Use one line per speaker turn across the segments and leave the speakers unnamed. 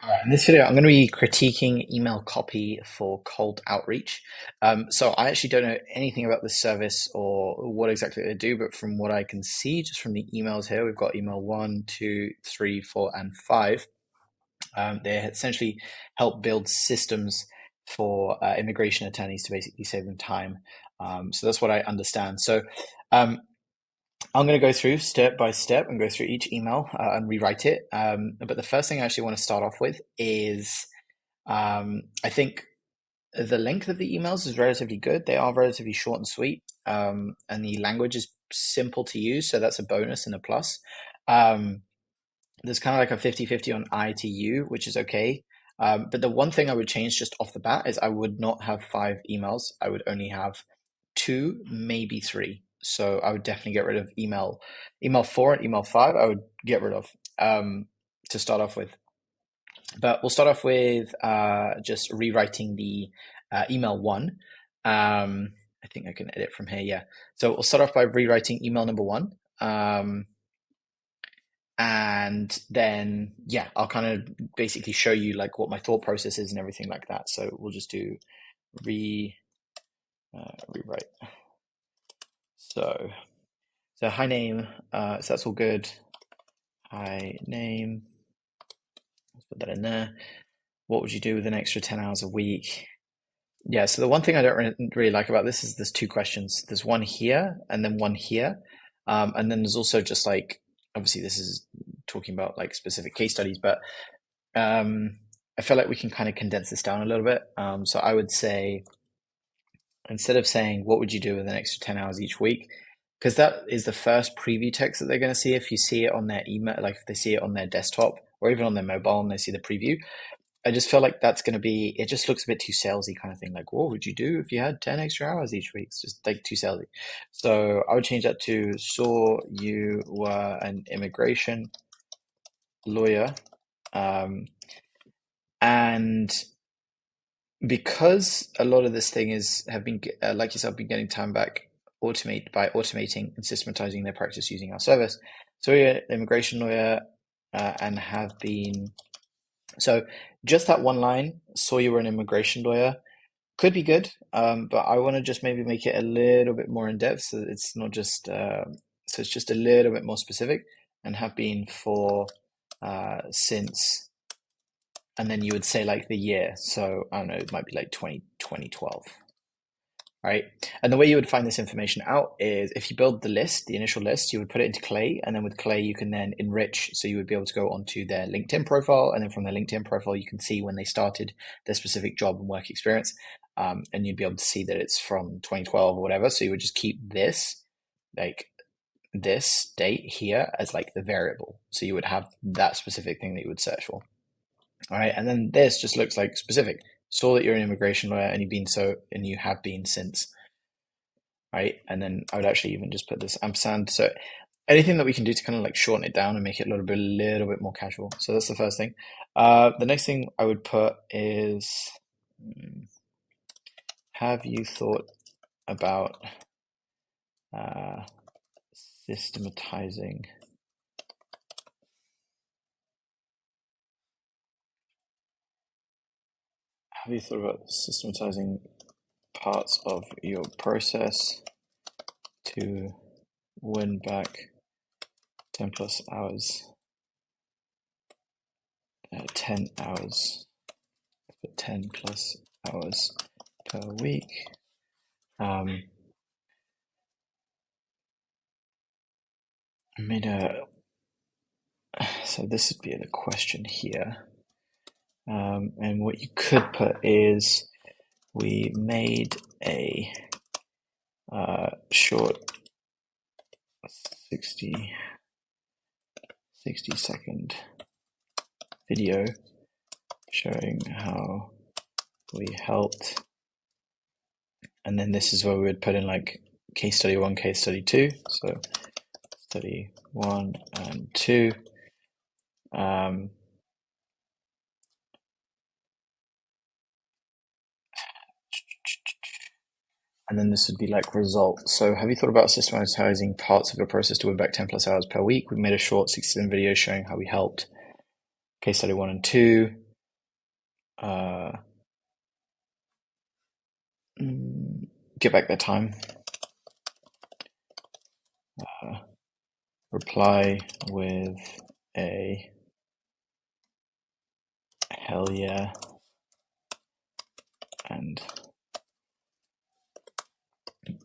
All right, in this video, I'm going to be critiquing email copy for cold outreach. So I actually don't know anything about this service or what exactly they do, but from what I can see, just from the emails here, we've got email 1, 2, 3, 4, and 5. They essentially help build systems for immigration attorneys to basically save them time. So that's what I understand. So um, I'm going to go through step by step and go through each email and rewrite it. But the first thing I actually want to start off with is I think the length of the emails is relatively good. They are relatively short and sweet, and the language is simple to use. So that's a bonus and a plus. Um, there's kind of like a 50-50 on I to U, which is okay. But the one thing I would change just off the bat is I would not have 5 emails. I would only have 2, maybe 3. So I would definitely get rid of email 4 and email 5. I would get rid of to start off with. But we'll start off with just rewriting the email 1. I think I can edit from here. Yeah. So we'll start off by rewriting email number 1. And then, yeah, I'll kind of basically show you like what my thought process is and everything like that. So we'll just do rewrite. So hi name, so that's all good. Hi name, let's put that in there. What would you do with an extra 10 hours a week? Yeah, so the one thing I don't really like about this is there's 2 questions. There's one here and then one here. And then there's also just like, obviously this is talking about like specific case studies, but I feel like we can kind of condense this down a little bit. So I would say, instead of saying, what would you do with an extra 10 hours each week? Because that is the first preview text that they're going to see. If you see it on their email, like if they see it on their desktop or even on their mobile and they see the preview, I just feel like that's going to be, it just looks a bit too salesy kind of thing. Like, what would you do if you had 10 extra hours each week? It's just like too salesy. So I would change that to, saw you were an immigration lawyer. And because a lot of this thing have been, like yourself, been getting time back by automating and systematizing their practice using our service. So you're an immigration lawyer and have been, so just that one line, saw you were an immigration lawyer, could be good, but I want to just maybe make it a little bit more in depth, so it's not just, so it's just a little bit more specific, and have been for since, and then you would say like the year. So I don't know, it might be like 2012. Right. And the way you would find this information out is if you build the list, the initial list, you would put it into Clay, and then with Clay, you can then enrich. So you would be able to go onto their LinkedIn profile, and then from their LinkedIn profile, you can see when they started their specific job and work experience. And you'd be able to see that it's from 2012 or whatever. So you would just keep this, like this date here as like the variable. So you would have that specific thing that you would search for. All right. And then this just looks like specific. Saw that you're an immigration lawyer and you have been since, right? And then I would actually even just put this ampersand. So anything that we can do to kind of like shorten it down and make it a little bit more casual. So that's the first thing. The next thing I would put is, have you thought about systematizing Have you thought about systematizing parts of your process to win back 10 plus hours, 10 hours, 10 plus hours per week? So this would be the question here. And what you could put is, we made a short 60-second video showing how we helped. And then this is where we would put in like case study 1, case study 2. So study 1 and 2. And then this would be like result. So have you thought about systematizing parts of your process to win back 10 plus hours per week? We made a short 60-second video showing how we helped. Case study 1 and 2. get back their time, reply with a hell yeah, and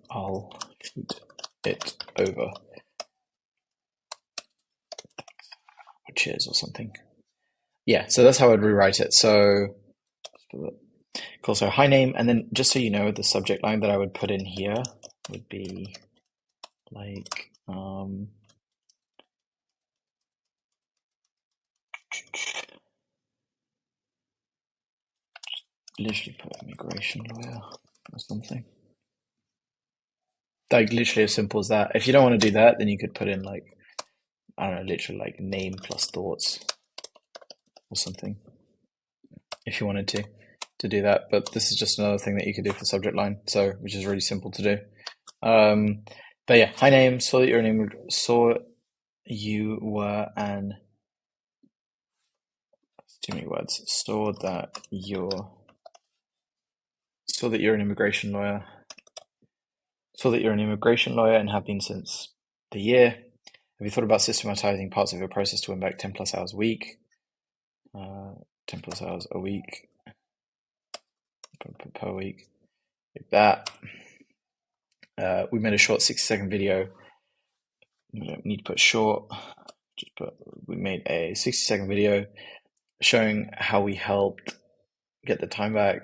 I'll shoot it over. Cheers or something. Yeah, so that's how I'd rewrite it. So cool. So hi name, and then just so you know, the subject line that I would put in here would be like literally put immigration lawyer or something. Like literally as simple as that. If you don't want to do that, then you could put in like, I don't know, literally like name plus thoughts or something if you wanted to do that. But this is just another thing that you could do for subject line, so which is really simple to do. But yeah, hi name, saw that your name, saw you were an, too many words, saw that you're an immigration lawyer, and have been since the year. Have you thought about systematizing parts of your process to win back 10 plus hours a week? 10 plus hours a week per week, like that. We made a short 60-second video. We don't need to put short, just put, we made a 60-second video showing how we helped get the time back.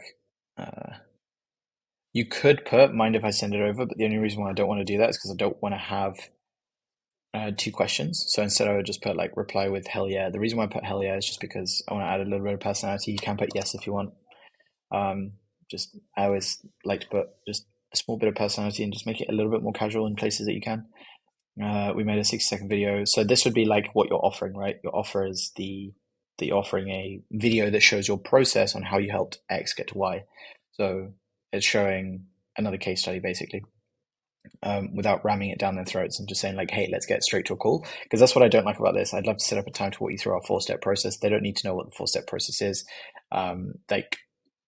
You could put mind if I send it over, but the only reason why I don't want to do that is because I don't want to have two questions. So instead I would just put like reply with hell yeah. The reason why I put hell yeah is just because I want to add a little bit of personality. You can put yes if you want. I always like to put just a small bit of personality and just make it a little bit more casual in places that you can. We made a 60-second video. So this would be like what you're offering, right? Your offer is that you're offering a video that shows your process on how you helped X get to Y. So it's showing another case study basically, without ramming it down their throats and just saying like, hey, let's get straight to a call. Because that's what I don't like about this. I'd love to set up a time to walk you through our 4-step process. They don't need to know what the 4-step process is. Like,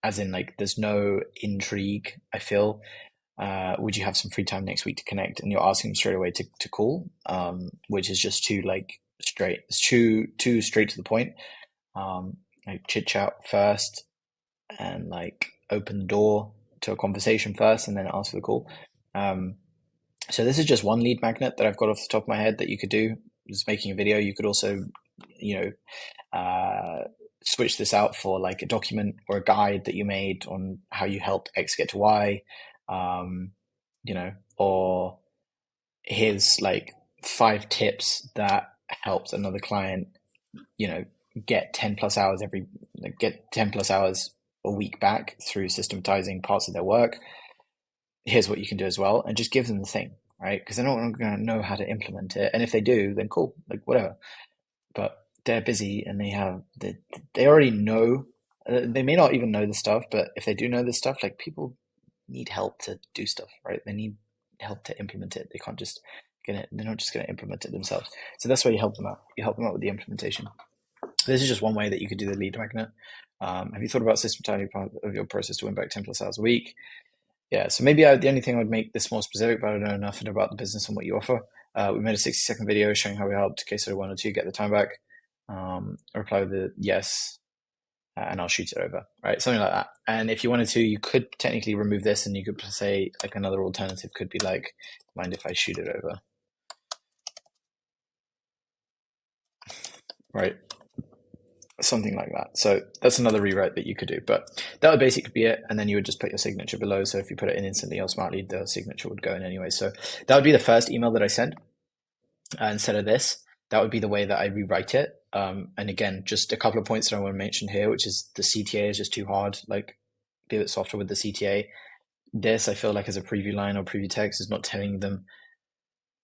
as in like, there's no intrigue, I feel. Would you have some free time next week to connect? And you're asking them straight away to call, which is just too like straight. It's too straight to the point. Like chit chat first and like open the door to a conversation first and then ask for the call. So this is just one lead magnet that I've got off the top of my head that you could do. Just making a video. You could also, switch this out for like a document or a guide that you made on how you helped X get to Y, or here's like 5 tips that helped another client, get 10 plus hours a week back through systematizing parts of their work. Here's what you can do as well, and just give them the thing, right? Because they're not going to know how to implement it, and if they do, then cool, like whatever. But they're busy and they already know. They may not even know the stuff, but if they do know this stuff, like people need help to do stuff, right? They need help to implement it. They can't just they're not just going to implement it themselves. So that's why you help them out. You help them out with the implementation. This is just one way that you could do the lead magnet. Have you thought about systematizing part of your process to win back 10 plus hours a week? Yeah, so maybe the only thing I would make this more specific, but I don't know nothing about the business and what you offer. We made a 60-second video showing how we helped case study 1 or 2 get the time back. Reply with the yes, and I'll shoot it over, right? Something like that. And if you wanted to, you could technically remove this and you could say like another alternative could be like, mind if I shoot it over? Right? Something like that. So that's another rewrite that you could do, but that would basically be it. And then you would just put your signature below. So if you put it in instantly or smartly, the signature would go in anyway. So that would be the first email that I send instead of this. That would be the way that I rewrite it. And again, just a couple of points that I want to mention here, which is the CTA is just too hard. Like, be a bit softer with the CTA. This, I feel like, as a preview line or preview text, is not telling them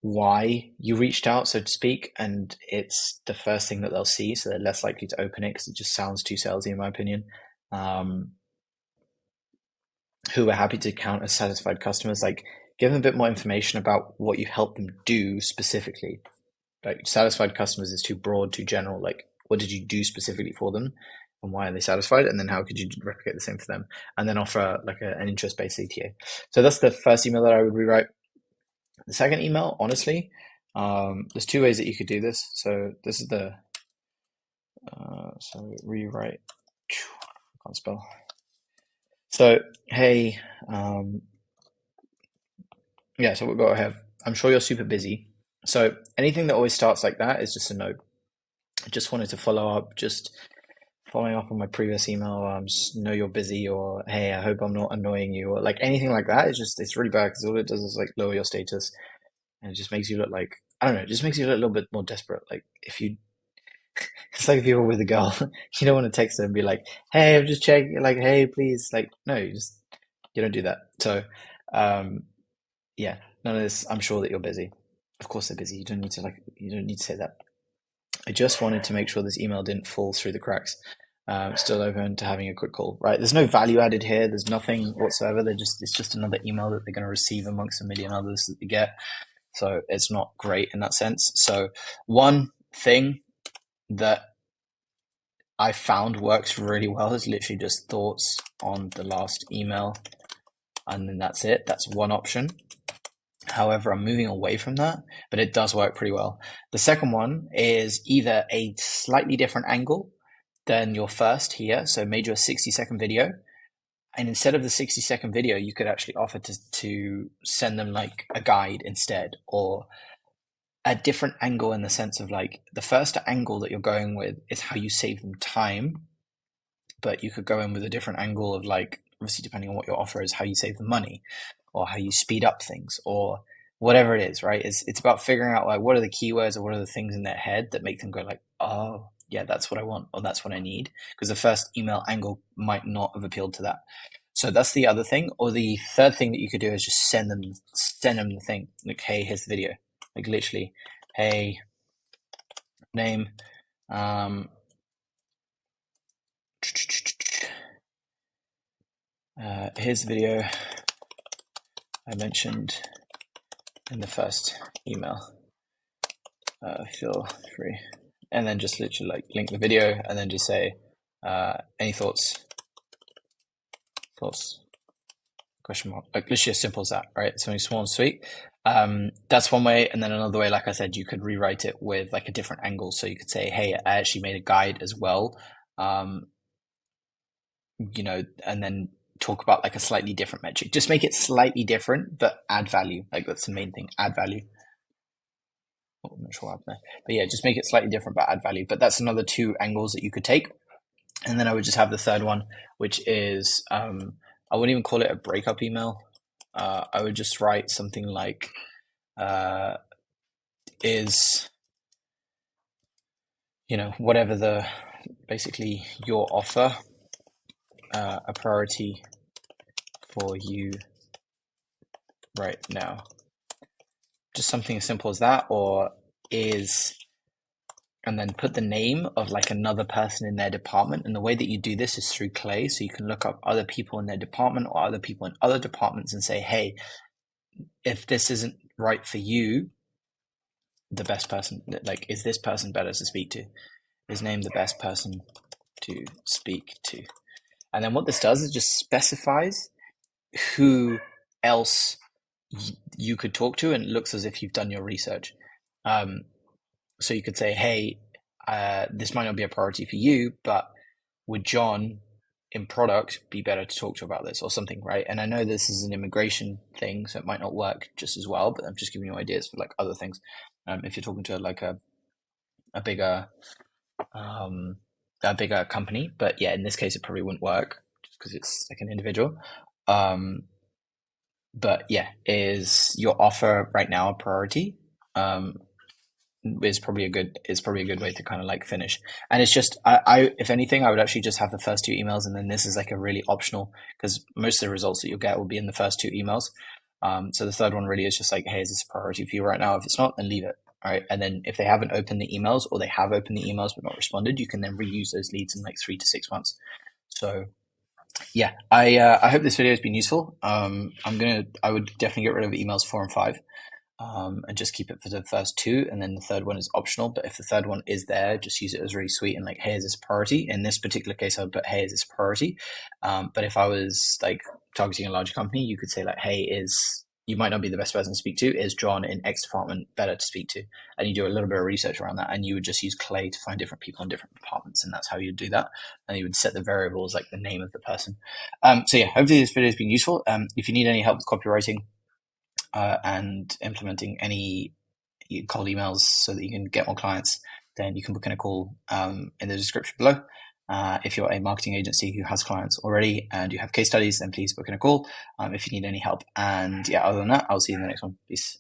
why you reached out, so to speak, and it's the first thing that they'll see, so they're less likely to open it because it just sounds too salesy, in my opinion. Who are happy to count as satisfied customers, like give them a bit more information about what you help them do specifically. Like satisfied customers is too broad, too general. Like what did you do specifically for them, and why are they satisfied, and then how could you replicate the same for them, and then offer like an interest-based CTA. So that's the first email that I would rewrite. The second email, honestly, there's two ways that you could do this. So this is the so rewrite. I can't spell. So hey, yeah. So we'll go ahead. I'm sure you're super busy. So anything that always starts like that is just a note. I just wanted to follow up, just following up on my previous email. Just know you're busy, or hey, I hope I'm not annoying you, or like anything like that. It's really bad because all it does is like lower your status, and it just makes you look like, I don't know, it just makes you look a little bit more desperate. Like if you, it's like if you were with a girl, you don't want to text her and be like, hey, I'm just checking, like, hey, please, like, no, you don't do that. So, yeah, none of this. I'm sure that you're busy. Of course they're busy. You don't need to say that. I just wanted to make sure this email didn't fall through the cracks. Still open to having a quick call, right? There's no value added here. There's nothing whatsoever. It's just another email that they're going to receive amongst a million others that they get. So it's not great in that sense. So one thing that I found works really well is literally just thoughts on the last email, and then that's it. That's one option. However, I'm moving away from that, but it does work pretty well. The second one is either a slightly different angle than your first here. So made you a 60-second video. And instead of the 60-second video, you could actually offer to send them like a guide instead, or a different angle in the sense of like the first angle that you're going with is how you save them time, but you could go in with a different angle of like, obviously depending on what your offer is, how you save them money, or how you speed up things, or whatever it is, right? It's about figuring out like what are the keywords or what are the things in their head that make them go like, oh yeah, that's what I want, or that's what I need, because the first email angle might not have appealed to that. So that's the other thing. Or the third thing that you could do is just send them the thing like, hey, here's the video, like literally, hey, name, here's the video I mentioned in the first email. Feel free, and then just literally like link the video, and then just say, any thoughts? Question mark. Like literally as simple as that, right? Something small and sweet. That's one way, and then another way, like I said, you could rewrite it with like a different angle. So you could say, hey, I actually made a guide as well, and then talk about like a slightly different metric. Just make it slightly different, but add value. Like that's the main thing, add value. I'm not sure what happened there, but yeah, just make it slightly different, but add value. But that's another two angles that you could take. And then I would just have the third one, which is, I wouldn't even call it a breakup email. I would just write something like, is, whatever basically your offer, a priority for you right now. Just something as simple as that, or is, and then put the name of like another person in their department. And the way that you do this is through Clay. So you can look up other people in their department or other people in other departments and say, hey, if this isn't right for you, the best person, like, is this person better to speak to? Is named the best person to speak to. And then what this does is just specifies who else you could talk to, and it looks as if you've done your research. So you could say, hey, this might not be a priority for you, but would John in product be better to talk to about this or something, right? And I know this is an immigration thing, so it might not work just as well, but I'm just giving you ideas for like other things. If you're talking to like a bigger company, but yeah, in this case, it probably wouldn't work just because it's like an individual. But yeah, is your offer right now a priority? Is probably a good way to kind of like finish. And it's just, I if anything, I would actually just have the first two emails, and then this is like a really optional, because most of the results that you'll get will be in the first two emails. So the third one really is just like, hey, is this a priority for you right now? If it's not, then leave it. All right. And then if they haven't opened the emails, or they have opened the emails but not responded, you can then reuse those leads in like 3 to 6 months. So yeah, I hope this video has been useful. I would definitely get rid of emails 4 and 5. and just keep it for the first two, and then the third one is optional. But if the third one is there, just use it as really sweet and like, hey, is this a priority? In this particular case, I would put, hey, is this a priority? But if I was like targeting a larger company, you could say like, hey, you might not be the best person to speak to. Is John in X department better to speak to? And you do a little bit of research around that, and you would just use Clay to find different people in different departments, and that's how you do that. And you would set the variables like the name of the person. So yeah, hopefully this video has been useful. If you need any help with copywriting and implementing any cold emails so that you can get more clients, then you can book in a call in the description below. If you're a marketing agency who has clients already and you have case studies, then please book in a call if you need any help. And yeah, other than that, I'll see you in the next one. Peace.